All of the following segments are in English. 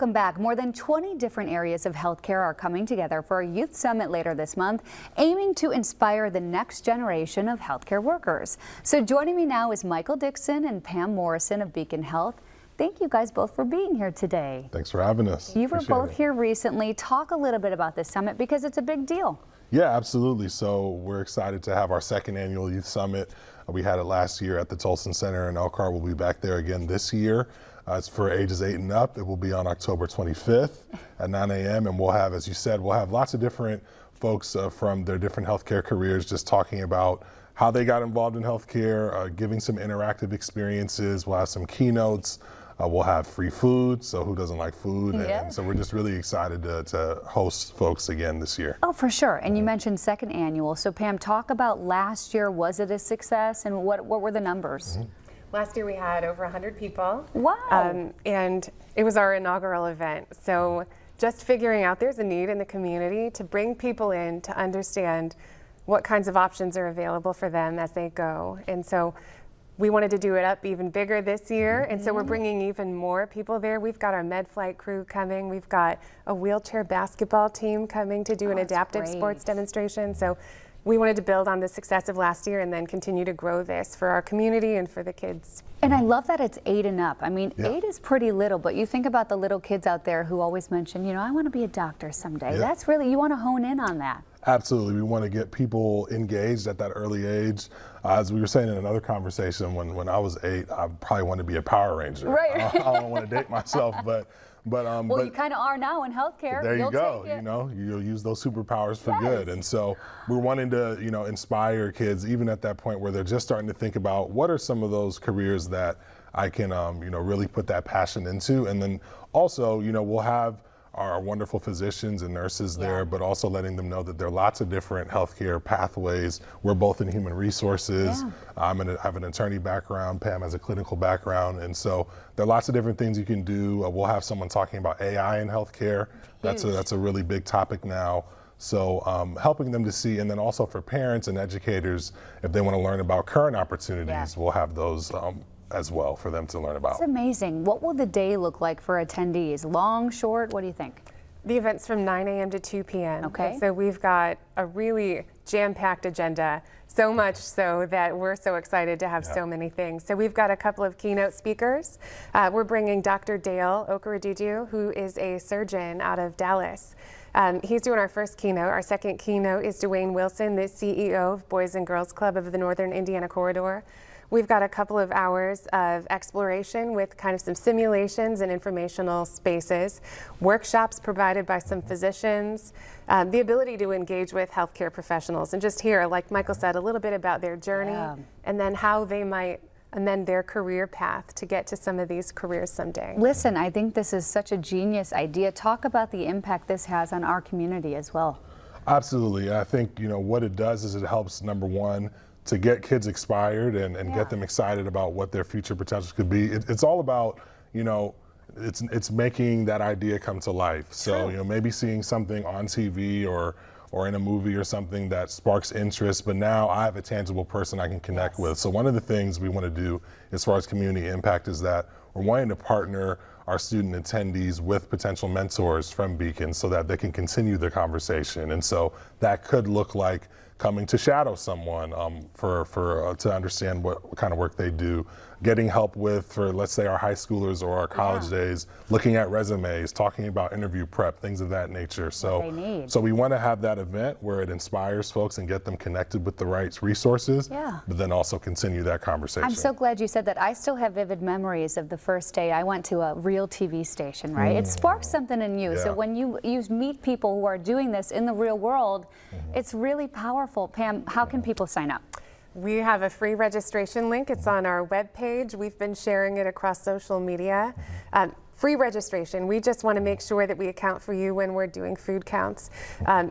Welcome back. More than 20 different areas of healthcare are coming together for a youth summit later this month, aiming to inspire the next generation of healthcare workers. So joining me now is Michael Dixon and Pam Morrison of Beacon Health. Thank you guys both for being here today. Thanks for having us. You were both here recently. Talk a little bit about this summit because it's a big deal. Yeah, absolutely. So we're excited to have our second annual youth summit. We had it last year at the Tolson Center in Elkhart. We'll be back there again this year. It's for ages 8 and up. It will be on October 25th at 9 a.m. And we'll have, as you said, we'll have lots of different folks from their different healthcare careers just talking about how they got involved in healthcare, giving some interactive experiences. We'll have some keynotes. We'll have free food, so who doesn't like food? Yeah. And so we're just really excited to host folks again this year. Oh, for sure. And you mentioned second annual. So Pam, talk about last year. Was it a success, and what were the numbers? Mm-hmm. Last year we had over 100 people. Wow. And it was our inaugural event. So just figuring out there's a need in the community to bring people in to understand what kinds of options are available for them as they go. And so we wanted to do it up even bigger this year, and so we're bringing even more people there. We've got our med flight crew coming. We've got a wheelchair basketball team coming to do an adaptive sports demonstration. So we wanted to build on the success of last year and then continue to grow this for our community and for the kids. And I love that it's 8 and up. I mean, Yeah. 8 is pretty little, but you think about the little kids out there who always mention, you know, I want to be a doctor someday. Yeah. That's really, you want to hone in on that. Absolutely. We want to get people engaged at that early age. As we were saying in another conversation, when I was 8, I probably wanted to be a Power Ranger. Right. I don't want to date myself, but Well, you kind of are now in healthcare. there you You'll go. take it. You know, you'll use those superpowers for Yes. good. And so we're wanting to, you know, inspire kids even at that point where they're just starting to think about what are some of those careers that I can, you know, really put that passion into. And then also, you know, we'll have our wonderful physicians and nurses there, but also letting them know that there are lots of different healthcare pathways. We're both in human resources. Yeah. I have an attorney background. Pam has a clinical background. And so there are lots of different things you can do. We'll have someone talking about AI in healthcare. That's a really big topic now. So helping them to see, and then also for parents and educators, if they want to learn about current opportunities, we'll have those as well for them to learn about. It's amazing. What will the day look like for attendees? Long, short? What do you think? The event's from 9 a.m. to 2 p.m. Okay. And so we've got a really jam-packed agenda, so much so that we're so excited to have so many things. So we've got a couple of keynote speakers. We're bringing Dr. Dale Okorodudu, who is a surgeon out of Dallas. He's doing our first keynote. Our second keynote is Dwayne Wilson, the CEO of Boys and Girls Club of the Northern Indiana Corridor. We've got a couple of hours of exploration with kind of some simulations and informational spaces, workshops provided by some physicians, the ability to engage with healthcare professionals and just hear, like Michael said, a little bit about their journey and then how they might amend their career path to get to some of these careers someday. Listen, I think this is such a genius idea. Talk about the impact this has on our community as well. Absolutely. I think, you know, what it does is it helps, number one, to get kids inspired and get them excited about what their future potential could be. It's all about, you know, it's making that idea come to life. So, you know, maybe seeing something on TV or in a movie or something that sparks interest, but now I have a tangible person I can connect with. So one of the things we want to do as far as community impact is that we're wanting to partner our student attendees with potential mentors from Beacon so that they can continue the conversation. And so that could look like coming to shadow someone to understand what kind of work they do, getting help with, for let's say our high schoolers or our college days, looking at resumes, talking about interview prep, things of that nature. So we want to have that event where it inspires folks and get them connected with the right resources, but then also continue that conversation. I'm so glad you said that. I still have vivid memories of the first day I went to a real TV station, right? It sparks something in you. So when you meet people who are doing this in the real world, it's really powerful. Pam, how can people sign up? We have a free registration link. It's on our webpage. We've been sharing it across social media. Free registration. We just want to make sure that we account for you when we're doing food counts.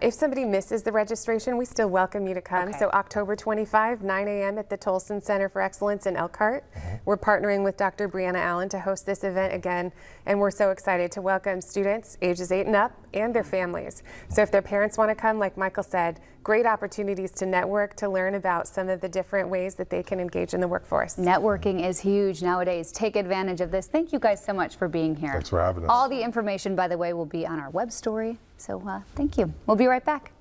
If somebody misses the registration, we still welcome you to come. So October 25, 9 a.m. at the Tolson Center for Excellence in Elkhart. We're partnering with Dr. Brianna Allen to host this event again, and we're so excited to welcome students ages 8 and up and their families. So if their parents want to come, like Michael said, great opportunities to network, to learn about some of the different ways that they can engage in the workforce. Networking is huge nowadays. Take advantage of this. Thank you guys so much for being here. Thanks for having us. All the information, by the way, will be on our web story. So thank you. We'll be right back.